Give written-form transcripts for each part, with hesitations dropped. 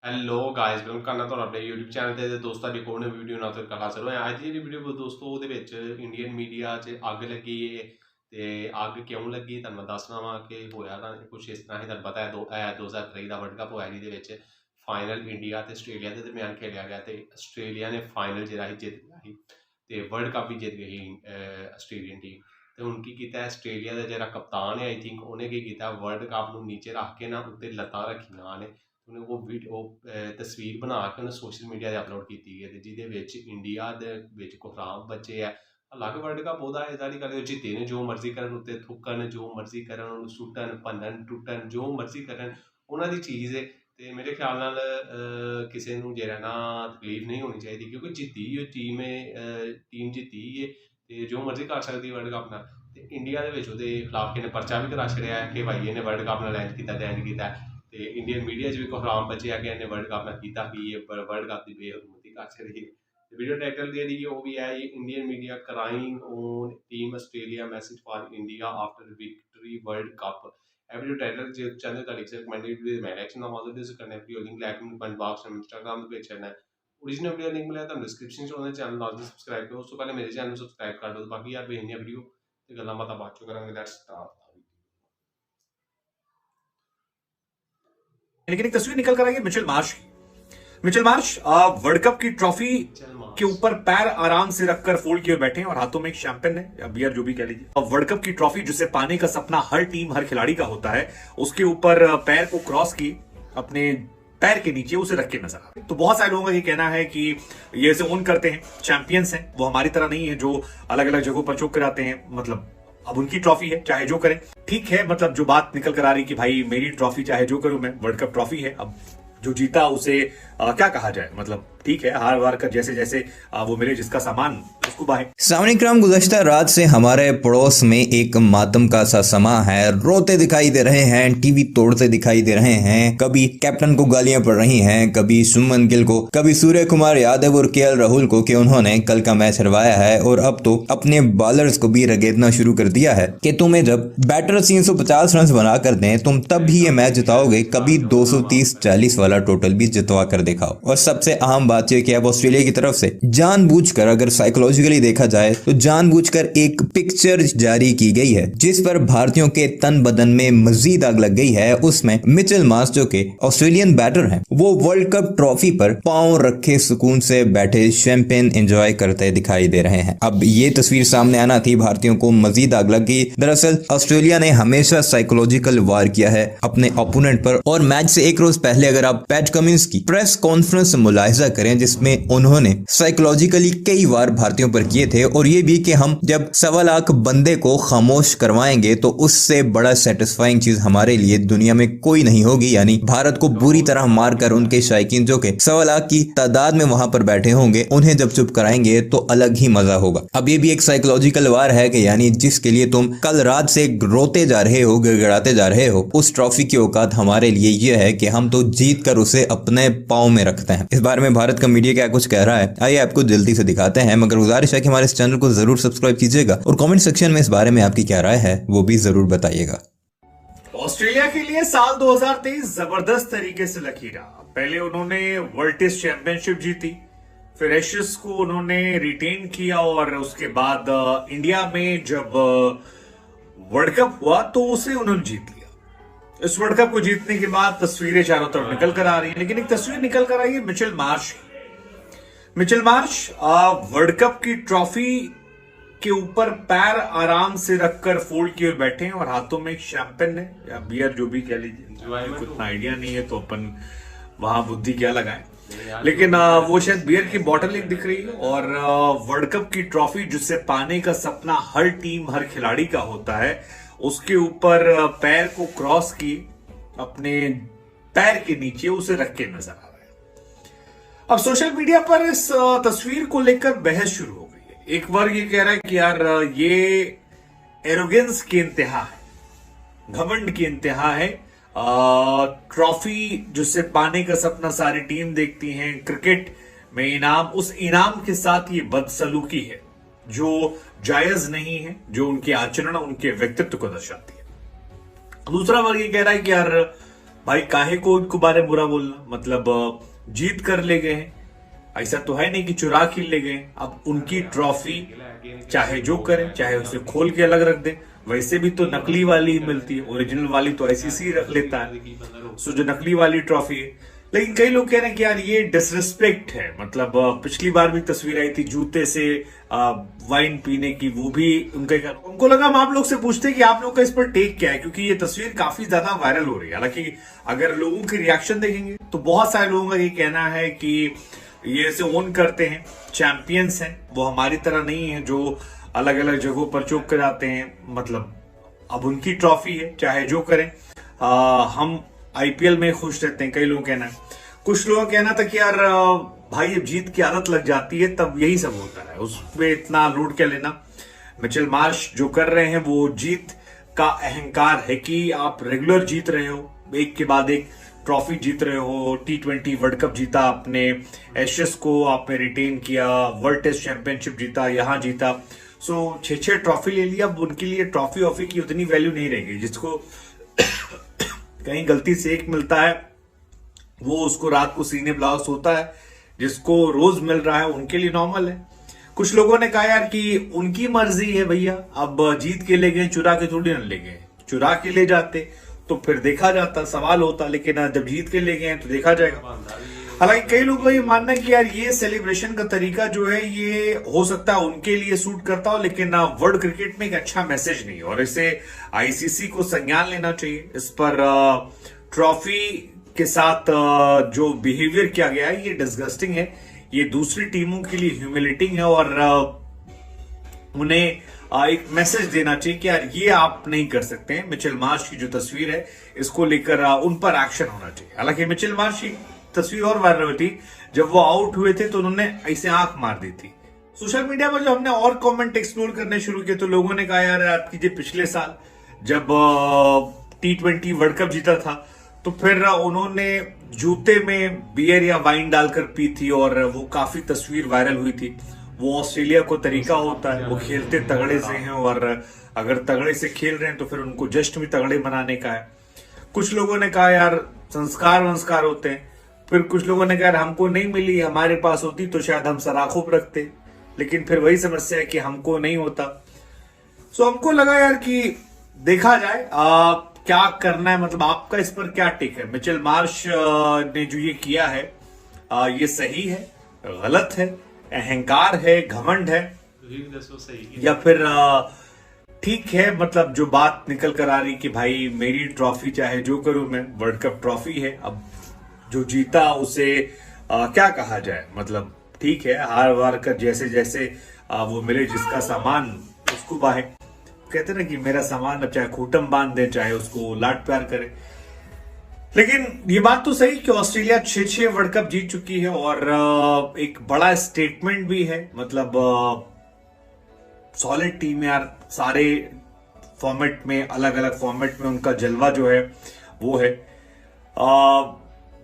Hello guys welcome ਕਰਨਾ ਤੁਹਾਨੂੰ ਆਪਣੇ YouTube ਚੈਨਲ ਤੇ ਦੋਸਤਾਂ ਦੀ ਕੋਲ ਵੀਡੀਓ ਨਾਲ ਤੇ ਕਲਾ ਚਲੋ ਅੱਜ ਦੀ ਵੀਡੀਓ ਦੋਸਤੋ ਉਹਦੇ ਵਿੱਚ ਇੰਡੀਅਨ ਮੀਡੀਆ 'ਚ ਅੱਗ ਲੱਗੀ ਹੈ ਤੇ ਅੱਗ ਕਿਉਂ ਲੱਗੀ ਤੁਹਾਨੂੰ ਮੈਂ ਦੱਸਣਾ ਵਾ ਕਿ ਹੋਇਆ ਤਾਂ ਕੁਛ ਇਸ ਤਰ੍ਹਾਂ ਹੀ ਤੁਹਾਨੂੰ ਪਤਾ ਹੈ 2023 ਦਾ ਵਰਲਡ ਕੱਪ ਹੋਇਆ ਜਿਹਦੇ ਵਿੱਚ ਫਾਈਨਲ ਇੰਡੀਆ ਤੇ ਆਸਟ੍ਰੇਲੀਆ ਦੇ ਦਰਮਿਆਨ ਖੇਡਿਆ ਗਿਆ ਤੇ ਆਸਟ੍ਰੇਲੀਆ ਨੇ ਫਾਈਨਲ ਜਿਹੜਾ ਸੀ ਜਿੱਤ ਲਿਆ ਸੀ ਤੇ ਵਰਲਡ ਕੱਪ ਵੀ ਜਿੱਤ ਗਈ ਆਸਟ੍ਰੇਲੀਅਨ ਟੀਮ। ਤੇ ਹੁਣ ਕੀ ਕੀਤਾ ਆਸਟ੍ਰੇਲੀਆ ਦਾ ਜਿਹੜਾ ਕਪਤਾਨ ਹੈ ਆਈ ਥਿੰਕ ਉਹਨੇ ਕੀ ਕੀਤਾ ਵਰਲਡ ਕੱਪ ਨੂੰ ਨੀਚੇ ਰੱਖ ਕੇ ਨਾ ਉੱਤੇ ਲੱਤਾਂ ਰੱਖੀਆਂ ਨੇ ਉਹਨੇ ਉਹ ਵੀਡੀਓ ਤਸਵੀਰ ਬਣਾ ਕੇ ਉਹਨੇ ਸੋਸ਼ਲ ਮੀਡੀਆ 'ਤੇ ਅਪਲੋਡ ਕੀਤੀ ਹੈ ਤੇ ਜਿਹਦੇ ਵਿੱਚ ਇੰਡੀਆ ਦੇ ਵਿੱਚ ਕੋਹਰਾਮ ਬੱਚੇ ਹੈ ਅਲੱਗ ਵਰਲਡ ਕੱਪ ਉਹਦਾ ਇਹਦਾ ਨਹੀਂ ਕਰਦੇ ਜਿੱਤੇ ਨੇ ਜੋ ਮਰਜ਼ੀ ਕਰਨ ਉੱਤੇ ਥੁੱਕਣ ਜੋ ਮਰਜ਼ੀ ਕਰਨ ਉਹਨੂੰ ਸੁੱਟਣ ਭੰਨਣ ਟੁੱਟਣ ਜੋ ਮਰਜ਼ੀ ਕਰਨ ਉਹਨਾਂ ਦੀ ਚੀਜ਼ ਹੈ। ਤੇ ਮੇਰੇ ਖਿਆਲ ਨਾਲ ਕਿਸੇ ਨੂੰ ਜਿਹੜਾ ਨਾ ਤਕਲੀਫ ਨਹੀਂ ਹੋਣੀ ਚਾਹੀਦੀ ਕਿਉਂਕਿ ਜਿੱਤੀ ਉਹ ਟੀਮ ਜਿੱਤੀ ਹੈ ਤੇ ਜੋ ਮਰਜ਼ੀ ਕਰ ਸਕਦੀ ਵਰਲਡ ਕੱਪ ਨਾਲ। ਤੇ ਇੰਡੀਆ ਦੇ ਵਿੱਚ ਉਹਦੇ ਖਿਲਾਫ ਕਿਨੇ ਪਰਚਾ ਵੀ ਕਰਾ ਛੜਿਆ ਹੈ ਕਿ ਭਾਈ ਇਹਨੇ ਵਰਲਡ ਕੱਪ ਨਾਲ ਇੰਜ ਕੀਤਾ ਤੇ ਇੰਜ ਕੀਤਾ ਤੇ ਇੰਡੀਅਨ ਮੀਡੀਆ 'ਚ ਵੀ ਕੋਹਰਾਮ ਬਚਿਆ ਕਿ ਇਹਨੇ ਵਰਲਡ ਕੱਪ ਨਾਲ ਕੀਤਾ ਕਿ ਇਹ ਵਰਲਡ ਕੱਪ ਦੀ ਬੇਹਰਮਤੀ ਕਰ ਛੜੀ ਹੈ। ਵੀਡੀਓ ਟਾਈਟਲ ਜਿਹੜੀ ਉਹ ਵੀ ਹੈ Indian media crying on team Australia message for India after victory world cup. ਇਹ ਵੀਡੀਓ ਟਾਈਟਲ ਜੇ ਚੈਨਲ ਦਾ ਲਿਖ ਰਿਕਮੈਂਡਡ ਵੀ मैं एक्शन नाम आते हैं करने video link like comment box में इंस्टाग्राम पे चैनल है ओरिजिनल वीडियो लिंक मिला था डिस्क्रिप्शन से उन्हें चैनल लाजमी सब्सक्राइब करो। उससे पहले मेरे चैनल सब्सक्राइब कर दो बाकी यार बेहनी वीडियो ते गल्लां बातां बाद चों करांगे। Let's start. लेकिन एक तस्वीर निकल कर आई है मिचेल मार्श की। मिचेल मार्श वर्ल्ड कप की ट्रॉफी के ऊपर पैर आराम से रखकर फोल्ड किए बैठे हैं और हाथों में एक शैंपेन है या बियर जो भी कह लीजिए। अब वर्ल्ड कप की ट्रॉफी जिसे पाने का सपना हर टीम हर खिलाड़ी का होता है उसके ऊपर पैर को क्रॉस किए अपने पैर के नीचे उसे रख के नजर आ रहे। तो बहुत सारे लोगों का ये कहना है कि ये इसे ओन करते हैं, चैंपियंस हैं, वो हमारी तरह नहीं है जो अलग अलग जगहों पर चौक कराते हैं। मतलब अब उनकी ट्रॉफी है चाहे जो करें ठीक है। मतलब जो बात निकल कर आ रही कि भाई मेरी ट्रॉफी चाहे जो करूं मैं, वर्ल्ड कप ट्रॉफी है, अब जो जीता उसे क्या कहा जाए। मतलब ठीक है हार वार कर जैसे जैसे वो मिले जिसका सामान उसको बाहे। सामने क्रम गुज़श्ता रात से हमारे पड़ोस में एक मातम का सा समा है। रोते दिखाई दे रहे हैं, टीवी तोड़ते दिखाई दे रहे हैं, कभी कैप्टन को गालियां पड़ रही हैं, कभी सुमन गिल को, कभी सूर्य कुमार यादव और केएल राहुल को कि उन्होंने कल का मैच हरवाया है और अब तो अपने बॉलर्स को भी रगेदना शुरू कर दिया है कि तुम्हें जब बैटर 350 रन बना कर दें तुम तब भी ये मैच जिताओगे, कभी 230-40 वाला टोटल भी जितवा कर दिखाओ। और सबसे अहम बात यह कि अब ऑस्ट्रेलिया की तरफ से जानबूझकर, अगर साइकोलॉजिकली देखा जाए तो जानबूझकर एक पिक्चर जारी की गई है जिस पर भारतीयों के तन बदन में मजीद आग लग गई है। उसमें मिचेल मार्श जो के ऑस्ट्रेलियन बैटर हैं वो वर्ल्ड कप ट्रॉफी पर पांव रखे सुकून से बैठे शैंपेन एंजॉय करते दिखाई दे रहे हैं। अब ये तस्वीर सामने आना थी, भारतीयों को मजीद आग लग गई। दरअसल ऑस्ट्रेलिया ने हमेशा साइकोलॉजिकल वार किया है अपने ओपोनेंट पर और मैच से एक रोज पहले अगर आप पैट कमिंस की प्रेस कॉन्फ्रेंस मुलाहिजा करें जिसमें उन्होंने साइकोलॉजिकली कई बार भारतीयों पर किए थे और ये भी कि हम जब 1.25 लाख बंदे को खामोश करवाएंगे तो उससे बड़ा सेटिस्फाइंग चीज हमारे लिए दुनिया में कोई नहीं होगी। यानी भारत को बुरी तरह मारकर उनके शायकीन जो के 1.25 लाख की तादाद में वहां पर बैठे होंगे उन्हें जब चुप कराएंगे तो अलग ही मजा होगा। अब ये भी एक साइकोलॉजिकल वार है कि यानी जिसके लिए तुम कल रात से रोते जा रहे हो, गिड़गिड़ाते जा रहे हो, उस ट्रॉफी की औकात हमारे लिए ये है कि हम तो जीत कर उसे अपने पाँव में रखते हैं। इस बारे में भारत का मीडिया क्या कुछ कह रहा है आइए आपको जल्दी से दिखाते हैं, मगर गुजारिश है कि हमारे इस चैनल को जरूर सब्सक्राइब कीजिएगा और कमेंट सेक्शन में इस बारे में आपकी क्या राय है वो भी जरूर बताइएगा। ऑस्ट्रेलिया के लिए साल 2023 जबरदस्त तरीके से लकीरा। पहले उन्होंने वर्ल्ड टेस्ट चैंपियनशिप जीती, फिर एशेज को उन्होंने रिटेन किया और उसके बाद इंडिया में जब वर्ल्ड कप हुआ तो उसे उन्होंने जीत लिया। इस वर्ल्ड कप को जीतने के बाद तस्वीरें चारों तरफ निकल कर आ रही हैं, लेकिन एक तस्वीर निकल कर आई है मिचेल मार्श की। मिचेल मार्श वर्ल्ड कप की ट्रॉफी के ऊपर पैर आराम से रखकर फोल्ड किए बैठे हैं और हाथों में एक शैंपेन है या बियर जो भी कह लीजिए, कुछ आइडिया नहीं है तो अपन वहां बुद्धि क्या लगाएं। लेकिन वो शायद बियर की बोतल एक दिख रही है और वर्ल्ड कप की ट्रॉफी जिससे पाने का सपना हर टीम हर खिलाड़ी का होता है उसके ऊपर पैर को क्रॉस किए अपने पैर के नीचे उसे रख के नजर आ रहा है। अब सोशल मीडिया पर इस तस्वीर को लेकर बहस शुरू हो गई है। एक वर्ग ये कह रहा है कि यार ये एरोगेंस की इंतहा है, घमंड की इंतहा है। ट्रॉफी जिससे पाने का सपना सारी टीम देखती है, क्रिकेट में इनाम, उस इनाम के साथ ये बदसलूकी है जो जायज नहीं है, जो उनके आचरण उनके व्यक्तित्व को दर्शाती है। दूसरा वर्ग ये कह रहा है कि यार भाई काहे को उनको बारे में बुरा बोलना, मतलब जीत कर ले गए हैं, ऐसा तो है नहीं कि चुरा के ले गए। अब उनकी ट्रॉफी चाहे जो करें, चाहे उसे खोल के अलग रख दे, वैसे भी तो नकली वाली ही मिलती है, ओरिजिनल वाली तो आईसीसी रख लेता है। सो जो नकली वाली ट्रॉफी है, लेकिन कई लोग कह रहे हैं कि यार ये डिसरिस्पेक्ट है। मतलब पिछली बार भी तस्वीर आई थी जूते से वाइन पीने की, वो भी उनको लगा हम आप लोग से पूछते हैं कि आप लोग का इस पर टेक क्या है, क्योंकि ये तस्वीर काफी ज्यादा वायरल हो रही है। हालांकि अगर लोगों के रिएक्शन देखेंगे तो बहुत सारे लोगों का ये कहना है कि ये इसे ओन करते हैं, चैंपियंस हैं, वो हमारी तरह नहीं है जो अलग अलग जगहों पर चौक कर आते हैं। मतलब अब उनकी ट्रॉफी है, चाहे जो करें, हम आईपीएल में खुश रहते हैं, कई लोग कहना है। कुछ लोगों का कहना था कि यार भाई अब जीत की आदत लग जाती है तब यही सब होता है, उसमें इतना लोड क्या लेना। मिचेल मार्श जो कर रहे हैं वो जीत का अहंकार है कि आप रेगुलर जीत रहे हो, एक के बाद एक ट्रॉफी जीत रहे हो। T20 वर्ल्ड कप जीता आपने, एशेस को आपने रिटेन किया, वर्ल्ड टेस्ट चैंपियनशिप जीता, यहां जीता। सो 6 ट्रॉफी ले लिया। अब उनके लिए ट्रॉफी वॉफी की उतनी वैल्यू नहीं रहेगी। जिसको कहीं गलती से एक मिलता है वो उसको रात को सीने ब्लास्ट होता है, जिसको रोज मिल रहा है उनके लिए नॉर्मल है। कुछ लोगों ने कहा यार कि उनकी मर्जी है भैया, अब जीत के ले गए, चुरा के थोड़ी ना ले गए। चुरा के ले जाते तो फिर देखा जाता, सवाल होता, लेकिन जब जीत के ले गए तो देखा जाएगा। हालांकि कई लोगों का ये मानना है कि यार ये सेलिब्रेशन का तरीका जो है ये हो सकता है उनके लिए सूट करता हो, लेकिन वर्ल्ड क्रिकेट में एक अच्छा मैसेज नहीं, और इसे आईसीसी को संज्ञान लेना चाहिए। इस पर ट्रॉफी के साथ जो बिहेवियर किया गया है ये डिस्गस्टिंग है, ये दूसरी टीमों के लिए ह्यूमिलेटिंग है, और उन्हें एक मैसेज देना चाहिए कि यार ये आप नहीं कर सकते हैं। मिचेल मार्श की जो तस्वीर है इसको लेकर उन पर एक्शन होना चाहिए। हालांकि मिचेल मार्श की तस्वीर और वायरल हुई थी, जब वो आउट हुए थे तो उन्होंने ऐसे आंख मार दी थी। सोशल मीडिया पर जब हमने और कमेंट एक्सप्लोर करने शुरू किए तो लोगों ने कहा यार याद कीजिए पिछले साल जब T20 वर्ल्ड कप जीता था तो फिर उन्होंने जूते में बियर या वाइन डालकर पी थी और वो काफी तस्वीर वायरल हुई थी। वो ऑस्ट्रेलिया को तरीका होता है, वो खेलते तगड़े से हैं, और अगर तगड़े से खेल रहे हैं तो फिर उनको जश्न भी तगड़े मनाने का है। कुछ लोगों ने कहा यार संस्कार वंस्कार होते हैं, फिर कुछ लोगों ने कहा यार हमको नहीं मिली, हमारे पास होती तो शायद हम सराखों पर रखते, लेकिन फिर वही समस्या है कि हमको नहीं होता। सो हमको लगा यार कि देखा जाए क्या करना है, मतलब आपका इस पर क्या टेक है। मिचेल मार्श ने जो ये किया है ये सही है, गलत है, अहंकार है, घमंड है, या फिर ठीक है। मतलब जो बात निकल कर आ रही कि भाई मेरी ट्रॉफी चाहे जो करूं मैं, वर्ल्ड कप ट्रॉफी है, अब जो जीता उसे क्या कहा जाए। मतलब ठीक है, हार वार कर जैसे जैसे वो मिले, जिसका सामान उसको बाहे, कहते ना कि मेरा सामान अब चाहे खूटम बांध दे, चाहे उसको लाड प्यार करे। लेकिन ये बात तो सही कि ऑस्ट्रेलिया 6 वर्ल्ड कप जीत चुकी है, और एक बड़ा स्टेटमेंट भी है। मतलब सॉलिड टीम यार, सारे फॉर्मेट में, अलग अलग फॉर्मेट में उनका जलवा जो है वो है।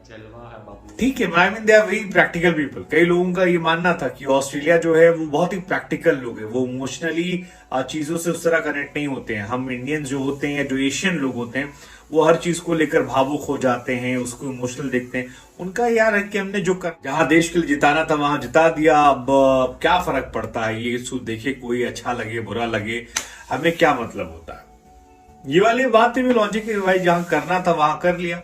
जलवा है बाबू, ठीक है, I mean they are very practical people. कई लोगों का ये मानना था कि ऑस्ट्रेलिया जो है वो बहुत ही प्रैक्टिकल लोग है, वो इमोशनली चीजों से उस तरह कनेक्ट नहीं होते हैं। हम इंडियंस जो होते हैं, जो एशियन लोग होते हैं, वो हर चीज को लेकर भावुक हो जाते हैं, उसको इमोशनल देखते हैं। उनका यार है कि हमने जो जहां देश के लिए जिताना था वहां जिता दिया, अब क्या फर्क पड़ता है, ये देखे कोई अच्छा लगे बुरा लगे, हमें क्या मतलब होता है। ये वाली बात भी लॉजिक है भाई, जहां करना था वहां कर लिया,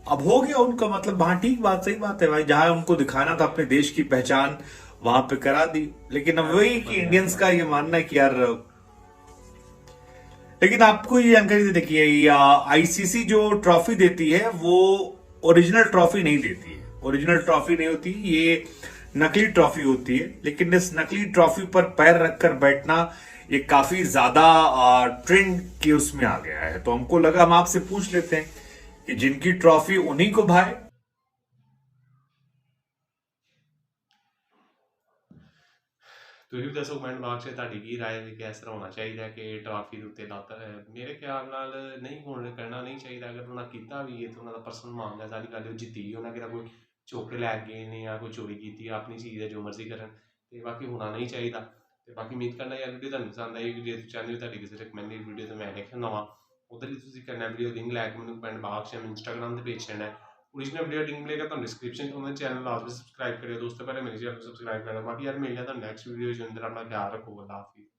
अब हो गया उनका। मतलब हाँ ठीक बात, सही बात है भाई, जहां उनको दिखाना था अपने देश की पहचान वहां पे करा दी। लेकिन अब वही कि इंडियंस का ये मानना है कि यार, लेकिन आपको ये जानकारी दे देखिए, आईसीसी जो ट्रॉफी देती है वो ओरिजिनल ट्रॉफी नहीं देती है, ओरिजिनल ट्रॉफी नहीं होती, ये नकली ट्रॉफी होती है। लेकिन इस नकली ट्रॉफी पर पैर रखकर बैठना ये काफी ज्यादा ट्रेंड के उसमें आ गया है। तो हमको लगा हम आपसे पूछ लेते हैं कि जिनकी ट्रॉफी उन्हीं को भाए। ਤੁਸੀਂ ਵੀ ਦੱਸੋ ਕਮੈਂਟ ਬਾਕਸ 'ਚ ਤੁਹਾਡੀ ਕੀ ਰਾਏ ਹੈ ਕਿ ਇਸ ਤਰ੍ਹਾਂ ਹੋਣਾ ਚਾਹੀਦਾ ਕਿ ਟਰਾਫੀ ਦੇ ਉੱਤੇ ਲੱਤ, ਮੇਰੇ ਖਿਆਲ ਨਾਲ ਨਹੀਂ ਹੋਣ ਕਰਨਾ ਨਹੀਂ ਚਾਹੀਦਾ। ਅਗਰ ਉਹਨਾਂ ਕੀਤਾ ਵੀ ਹੈ ਤਾਂ ਉਹਨਾਂ ਦਾ ਪਰਸਨਲ ਮਾਮਲਾ, ਸਾਰੀ ਗੱਲ ਉਹ ਜਿੱਤੀ, ਉਹਨਾਂ ਕਿਹੜਾ ਕੋਈ ਚੁੱਕ ਕੇ ਲੈ ਗਏ ਨੇ ਜਾਂ ਕੋਈ ਚੋਰੀ ਕੀਤੀ, ਆਪਣੀ ਚੀਜ਼ ਹੈ ਜੋ ਮਰਜ਼ੀ ਕਰਨ, ਤੇ ਬਾਕੀ ਹੋਣਾ ਨਹੀਂ ਚਾਹੀਦਾ। ਤੇ ਬਾਕੀ ਉਮੀਦ ਕਰਨਾ ਯਾਰ ਵੀਡੀਓ ਤੁਹਾਨੂੰ ਪਸੰਦ ਆਈ। ਜੇ ਤੁਸੀਂ ਚਾਹੁੰਦੇ ਹੋ ਤੁਹਾਡੀ ਕਿਸੇ ਰਿਕਮੈਂਡਡ ਵੀਡੀਓ ਤੋਂ ਮੈਂ ਲਿਖ ਨਵਾਂ ਉਧਰ ਹੀ ਤੁਸੀਂ ਕਰਨਾ ਵੀਡੀਓ ਲਿੰਕ ਲੈ ਕੇ ਮੈਨੂੰ ਕਮੈਂਟ ਬਾਕਸ ਜਾਂ ਇੰਸਟਾਗ੍ਰਾਮ ਤੇ ਭੇਜ ਦੇਣਾ ओरिजिनल वीडियो लिंक मिलेगा तो डिस्क्रिप्शन में चैनल लाजमी सब्सक्राइब करिए दोस्तों पहले मेरे चैनल को सब्सक्राइब करना बाकी यार मिल जाता नेक्स्ट वीडियो जो अंदर अपना ख्याल रखो अल्लाह हाफिज़।